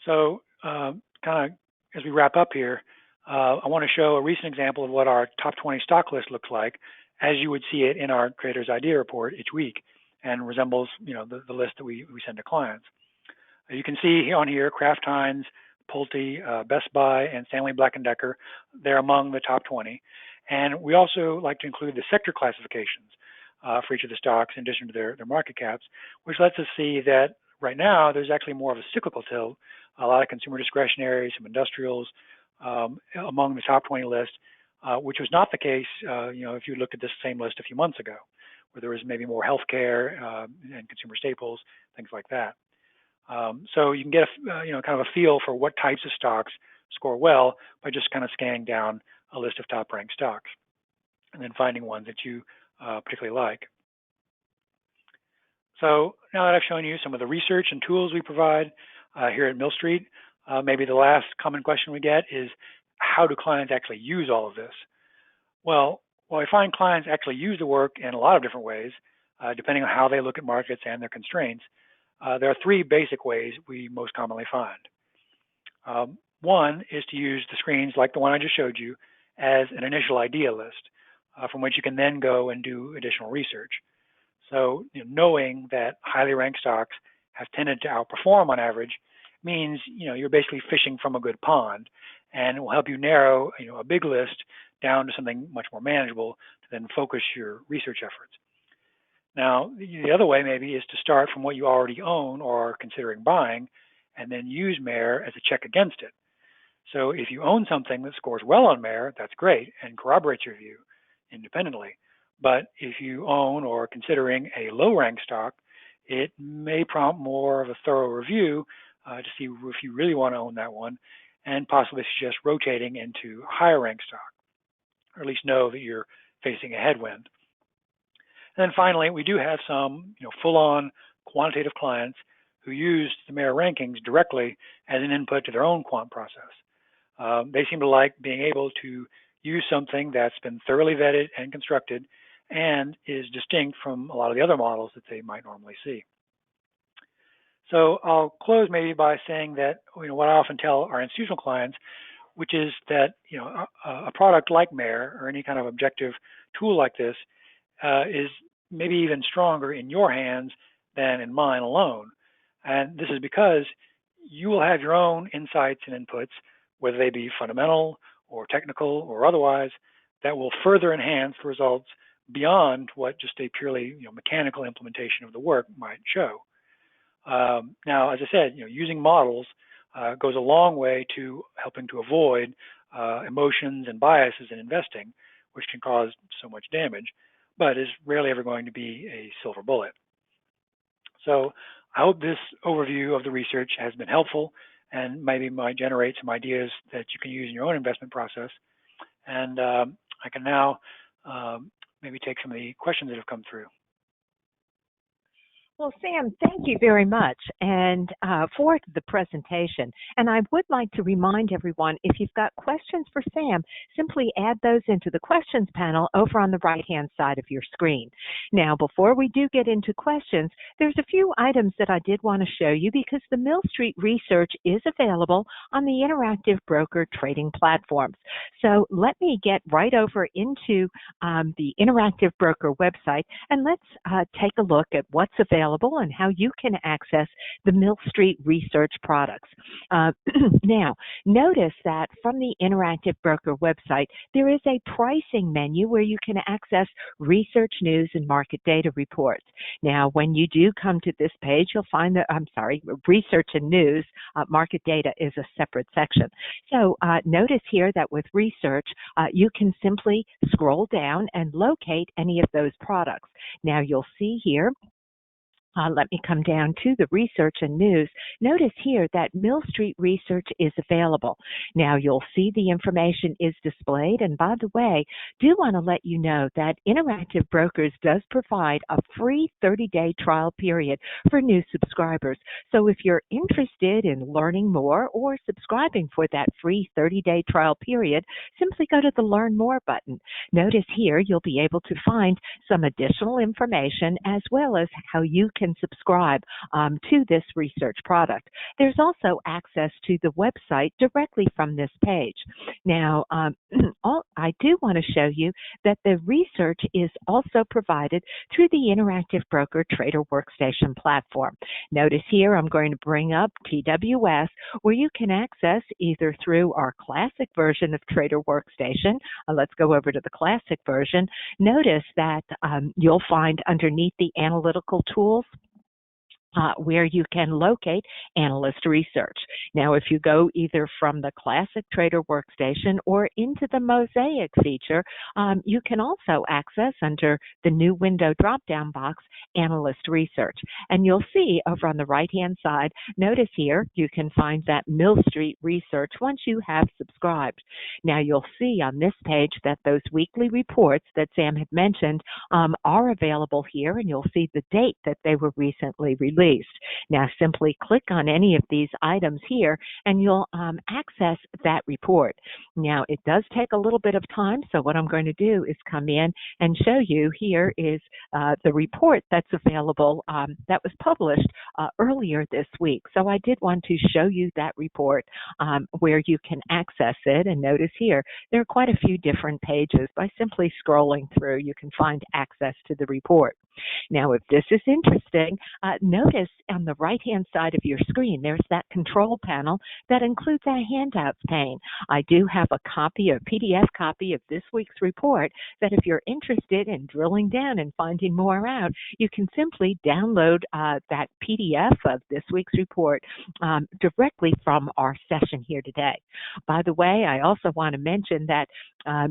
So kind of as we wrap up here, I want to show a recent example of what our top 20 stock list looks like as you would see it in our Creator's Idea Report each week, and resembles the list that we send to clients. You can see on here Kraft Heinz, Pulte, Best Buy, and Stanley Black & Decker. They're among the top 20. And we also like to include the sector classifications for each of the stocks in addition to their market caps, which lets us see that right now there's actually more of a cyclical tilt, a lot of consumer discretionary, some industrials among the top 20 list, which was not the case if you looked at this same list a few months ago, where there was maybe more healthcare and consumer staples, things like that. So you can get kind of a feel for what types of stocks score well by just kind of scanning down a list of top ranked stocks and then finding ones that you particularly like. So now that I've shown you some of the research and tools we provide here at Mill Street, maybe the last common question we get is, how do clients actually use all of this? Well, I find clients actually use the work in a lot of different ways, depending on how they look at markets and their constraints. There are 3 basic ways we most commonly find. One is to use the screens like the one I just showed you as an initial idea list from which you can then go and do additional research. So knowing that highly ranked stocks have tended to outperform on average means you're basically fishing from a good pond, and it will help you narrow a big list down to something much more manageable to then focus your research efforts. Now, the other way maybe is to start from what you already own or are considering buying, and then use MAER as a check against it. So if you own something that scores well on MAER, that's great and corroborates your view independently. But if you own or are considering a low-ranked stock, it may prompt more of a thorough review to see if you really want to own that one, and possibly suggest rotating into higher-ranked stock, or at least know that you're facing a headwind. And then finally, we do have some full-on quantitative clients who used the MAER rankings directly as an input to their own quant process. They seem to like being able to use something that's been thoroughly vetted and constructed and is distinct from a lot of the other models that they might normally see. So I'll close maybe by saying that what I often tell our institutional clients, which is that a product like MAER or any kind of objective tool like this is maybe even stronger in your hands than in mine alone. And this is because you will have your own insights and inputs, whether they be fundamental or technical or otherwise, that will further enhance the results beyond what just a purely mechanical implementation of the work might show. Now, as I said, using models goes a long way to helping to avoid emotions and biases in investing, which can cause so much damage, but is rarely ever going to be a silver bullet. So I hope this overview of the research has been helpful and maybe might generate some ideas that you can use in your own investment process. And I can now maybe take some of the questions that have come through. Well, Sam, thank you very much for the presentation. And I would like to remind everyone, if you've got questions for Sam, simply add those into the questions panel over on the right-hand side of your screen. Now, before we do get into questions, there's a few items that I did want to show you because the Mill Street research is available on the Interactive Broker trading platforms. So let me get right over into the Interactive Broker website, and let's take a look at what's available and how you can access the Mill Street research products. Now, notice that from the Interactive Broker website, there is a pricing menu where you can access research, news, and market data reports. Now, when you do come to this page, you'll find that, research and news, market data is a separate section. So notice here that with research, you can simply scroll down and locate any of those products. Now, you'll see here, let me come down to the research and news. Notice here that Mill Street research is available. Now you'll see the information is displayed, and by the way, do want to let you know that Interactive Brokers does provide a free 30-day trial period for new subscribers. So if you're interested in learning more or subscribing for that free 30-day trial period, simply go to the Learn More button. Notice here you'll be able to find some additional information as well as how you can subscribe to this research product. There's also access to the website directly from this page. Now, I do want to show you that the research is also provided through the Interactive Broker Trader Workstation platform. Notice here I'm going to bring up TWS, where you can access either through our classic version of Trader Workstation. Let's go over to the classic version. Notice that you'll find underneath the analytical tools where you can locate analyst research. Now, if you go either from the classic Trader Workstation or into the Mosaic feature, you can also access under the new window drop-down box, analyst research. And you'll see over on the right-hand side, notice here, you can find that Mill Street research once you have subscribed. Now, you'll see on this page that those weekly reports that Sam had mentioned are available here, and you'll see the date that they were recently released. Now, simply click on any of these items here and you'll access that report. Now, it does take a little bit of time, so what I'm going to do is come in and show you here is the report that's available that was published earlier this week. So I did want to show you that report where you can access it, and notice here there are quite a few different pages. By simply scrolling through, you can find access to the report. Now, if this is interesting, notice on the right-hand side of your screen, there's that control panel that includes a handouts pane. I do have a PDF copy of this week's report that if you're interested in drilling down and finding more out, you can simply download that PDF of this week's report directly from our session here today. By the way, I also want to mention that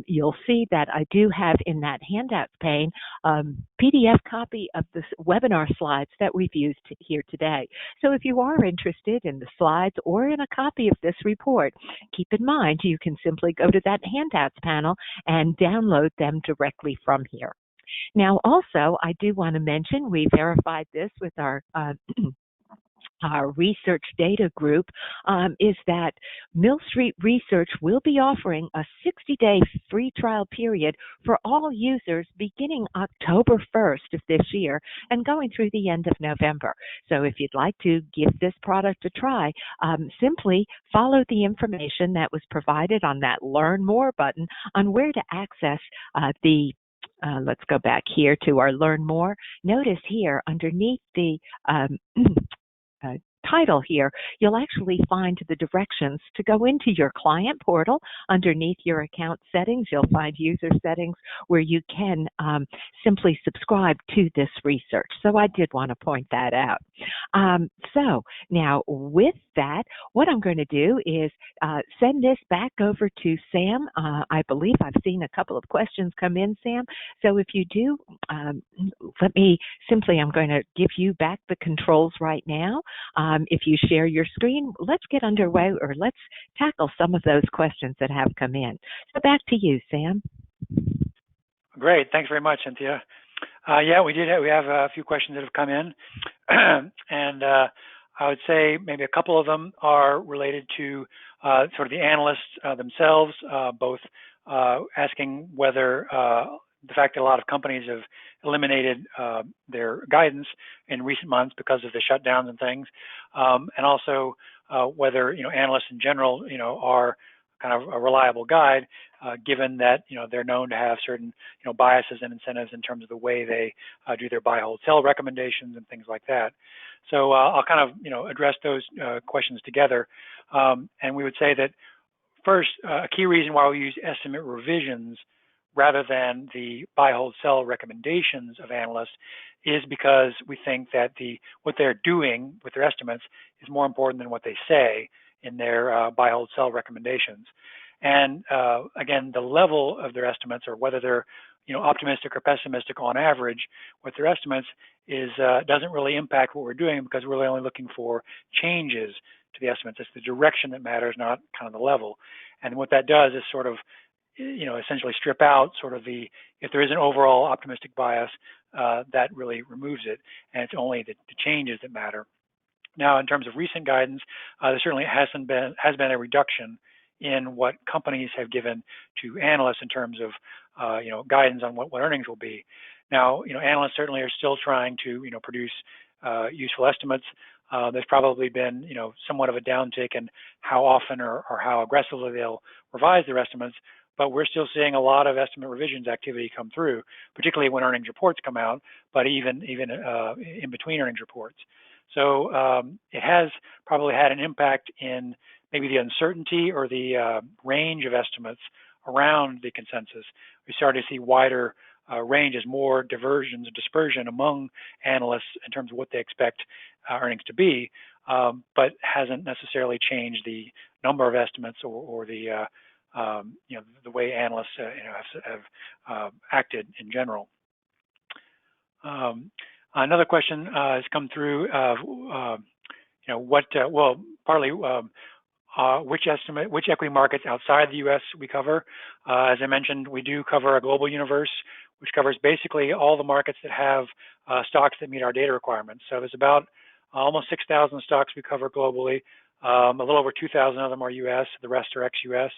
you'll see that I do have in that handouts pane PDF copy of the webinar slides that we've used here today. So if you are interested in the slides or in a copy of this report, keep in mind you can simply go to that handouts panel and download them directly from here. Now, also, I do want to mention we verified this with our our research data group, is that Mill Street Research will be offering a 60-day free trial period for all users beginning October 1st of this year and going through the end of November. So if you'd like to give this product a try, simply follow the information that was provided on that Learn More button on where to access let's go back here to our Learn More. Notice here underneath the title here, you'll actually find the directions to go into your client portal. Underneath your account settings, you'll find user settings where you can simply subscribe to this research. So I did want to point that out. So now with that, what I'm going to do is send this back over to Sam. I believe I've seen a couple of questions come in, Sam. So if you do, I'm going to give you back the controls right now. If you share your screen, let's get underway, or let's tackle some of those questions that have come in. So back to you, Sam. Great. Thanks very much, Cynthia. Yeah, we have a few questions that have come in. And I would say maybe a couple of them are related to sort of the analysts themselves, both asking whether the fact that a lot of companies have eliminated their guidance in recent months because of the shutdowns and things, and also whether analysts in general are kind of a reliable guide, given that they're known to have certain biases and incentives in terms of the way they do their buy, hold, sell recommendations and things like that. So I'll kind of address those questions together, and we would say that first, a key reason why we use estimate revisions rather than the buy, hold, sell recommendations of analysts is because we think that what they're doing with their estimates is more important than what they say in their buy, hold, sell recommendations. And again, the level of their estimates, or whether they're optimistic or pessimistic on average with their estimates, doesn't really impact what we're doing, because we're really only looking for changes to the estimates. It's the direction that matters, not kind of the level. And what that does is sort of essentially strip out sort of if there is an overall optimistic bias, that really removes it, and it's only the changes that matter. Now, in terms of recent guidance, there certainly has been a reduction in what companies have given to analysts in terms of guidance on what earnings will be. Now, analysts certainly are still trying to produce useful estimates. There's probably been somewhat of a downtick in how often or how aggressively they'll revise their estimates, but we're still seeing a lot of estimate revisions activity come through, particularly when earnings reports come out, but even in between earnings reports. So it has probably had an impact in maybe the uncertainty or the range of estimates around the consensus. We started to see wider ranges, more dispersion among analysts in terms of what they expect earnings to be, but hasn't necessarily changed the number of estimates or the way analysts have acted in general. Another question has come through. Which equity markets outside the U.S. we cover. As I mentioned, we do cover a global universe, which covers basically all the markets that have stocks that meet our data requirements. So there's about almost 6,000 stocks we cover globally. A little over 2,000 of them are U.S. The rest are ex-U.S.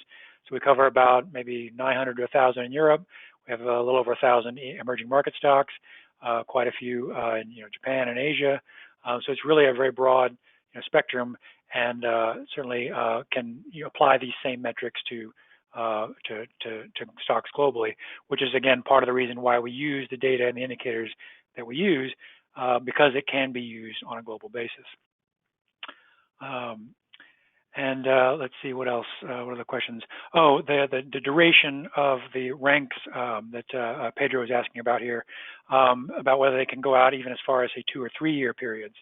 So we cover about maybe 900 to 1,000 in Europe. We have a little over 1,000 emerging market stocks, quite a few in Japan and Asia. So it's really a very broad spectrum, and certainly can apply these same metrics to stocks globally, which is again part of the reason why we use the data and the indicators that we use, because it can be used on a global basis. Let's see what else. What are the questions? Oh, the duration of the ranks that Pedro is asking about here, about whether they can go out even as far as say 2 or 3 year periods.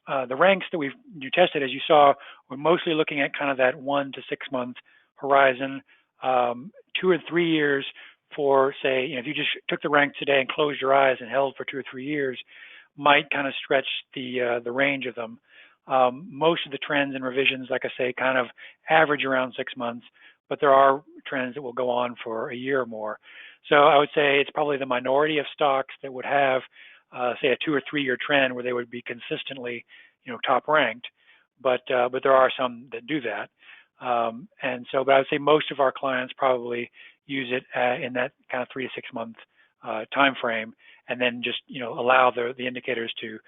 The ranks that we've tested, as you saw, we're mostly looking at kind of that 1 to 6 month horizon. 2 or 3 years for, say, if you just took the rank today and closed your eyes and held for 2 or 3 years, might kind of stretch the range of them. Most of the trends and revisions, like I say, kind of average around 6 months, but there are trends that will go on for a year or more. So I would say it's probably the minority of stocks that would have, say, a 2 or 3 year trend where they would be consistently, top ranked. But there are some that do that. And so, but I would say most of our clients probably use it in that kind of 3 to 6 month time frame, and then just allow the indicators to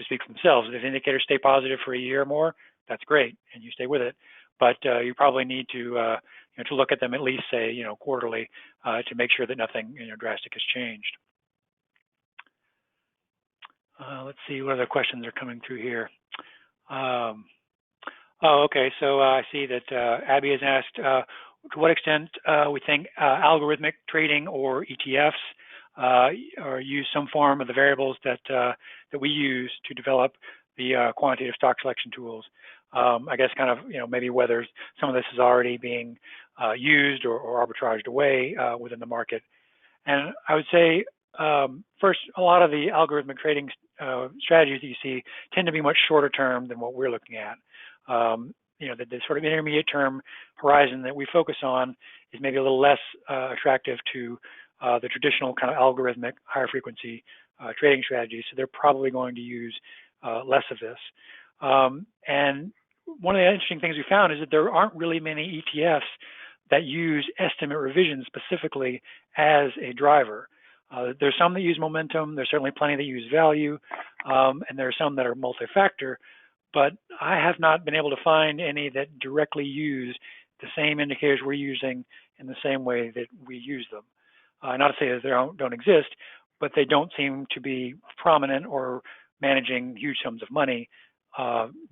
speak for themselves. If the indicators stay positive for a year or more, that's great, and you stay with it. But you probably need to to look at them at least, say, quarterly, to make sure that nothing drastic has changed. Let's see what other questions are coming through here. Oh, okay. So I see that Abby has asked to what extent we think algorithmic trading or ETFs or use some form of the variables that we use to develop the quantitative stock selection tools. I guess kind of maybe whether some of this is already being used or arbitraged away within the market. And I would say first, a lot of the algorithmic trading strategies that you see tend to be much shorter term than what we're looking at. The sort of intermediate term horizon that we focus on is maybe a little less attractive to the traditional kind of algorithmic higher frequency trading strategies. So they're probably going to use less of this. And one of the interesting things we found is that there aren't really many ETFs that use estimate revision specifically as a driver. There's some that use momentum. There's certainly plenty that use value, and there are some that are multi-factor. But I have not been able to find any that directly use the same indicators we're using in the same way that we use them. Not to say that they don't exist, but they don't seem to be prominent or managing huge sums of money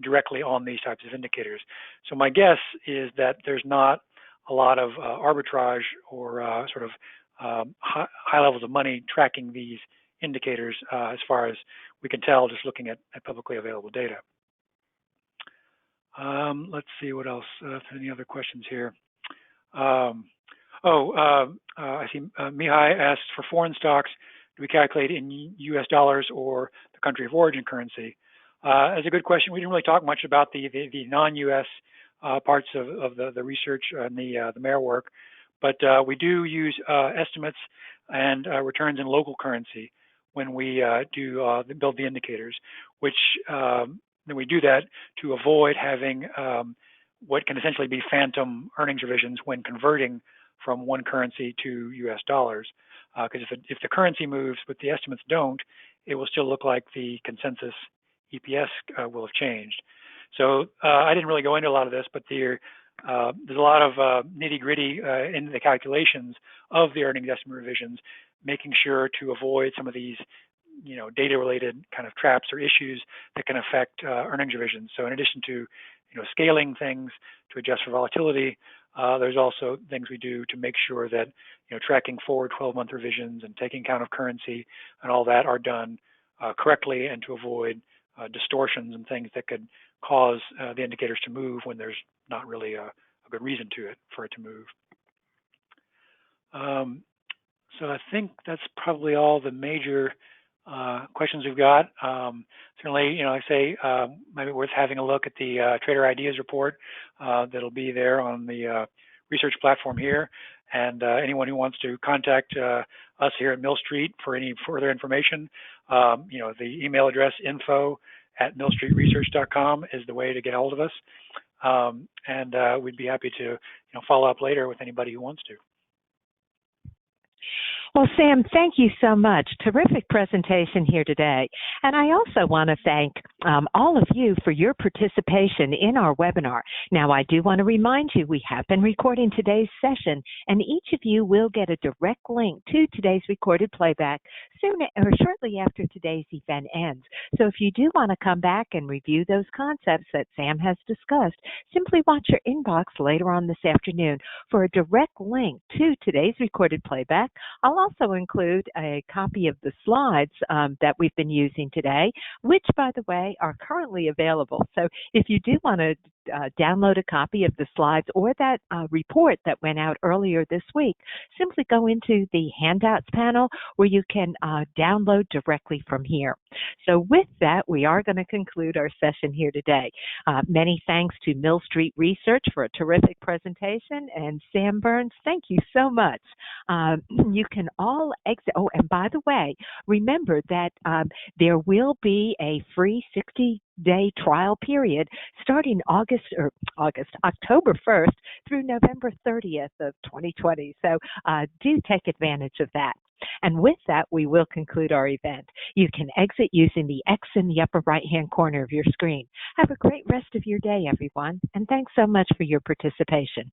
directly on these types of indicators. So my guess is that there's not a lot of arbitrage or sort of high levels of money tracking these indicators as far as we can tell just looking at publicly available data. Let's see what else. Any other questions here? I see Mihai asked, for foreign stocks, do we calculate in US dollars or the country of origin currency? That's a good question. We didn't really talk much about the non-US parts of the research and the MAER work, but we do use estimates and returns in local currency when we build the indicators, which then we do that to avoid having what can essentially be phantom earnings revisions when converting from one currency to US dollars. Because if the currency moves but the estimates don't, it will still look like the consensus EPS will have changed. So I didn't really go into a lot of this, but there's a lot of nitty-gritty in the calculations of the earnings estimate revisions, making sure to avoid some of these data-related kind of traps or issues that can affect earnings revisions. So in addition to scaling things to adjust for volatility, there's also things we do to make sure that tracking forward 12-month revisions and taking account of currency and all that are done correctly, and to avoid distortions and things that could cause the indicators to move when there's not really a good reason for it to move. So I think that's probably all the major questions we've got. Certainly, I say maybe worth having a look at the Trader Ideas report that'll be there on the research platform here. And anyone who wants to contact us here at Mill Street for any further information, the email address info@millstreetresearch.com is the way to get a hold of us. And we'd be happy to follow up later with anybody who wants to. Well, Sam, thank you so much. Terrific presentation here today. And I also want to thank all of you for your participation in our webinar. Now, I do want to remind you we have been recording today's session, and each of you will get a direct link to today's recorded playback soon or shortly after today's event ends. So if you do want to come back and review those concepts that Sam has discussed, simply watch your inbox later on this afternoon for a direct link to today's recorded playback. I'll also include a copy of the slides that we've been using today, which, by the way, are currently available. So if you do want to download a copy of the slides or that report that went out earlier this week, simply go into the handouts panel where you can download directly from here. So with that, we are going to conclude our session here today. Many thanks to Mill Street Research for a terrific presentation, and Sam Burns, thank you so much. You can all exit. Oh, and by the way, remember that there will be a free 60-day trial period starting October 1st through November 30th of 2020. So do take advantage of that. And with that, we will conclude our event. You can exit using the X in the upper right-hand corner of your screen. Have a great rest of your day, everyone, and thanks so much for your participation.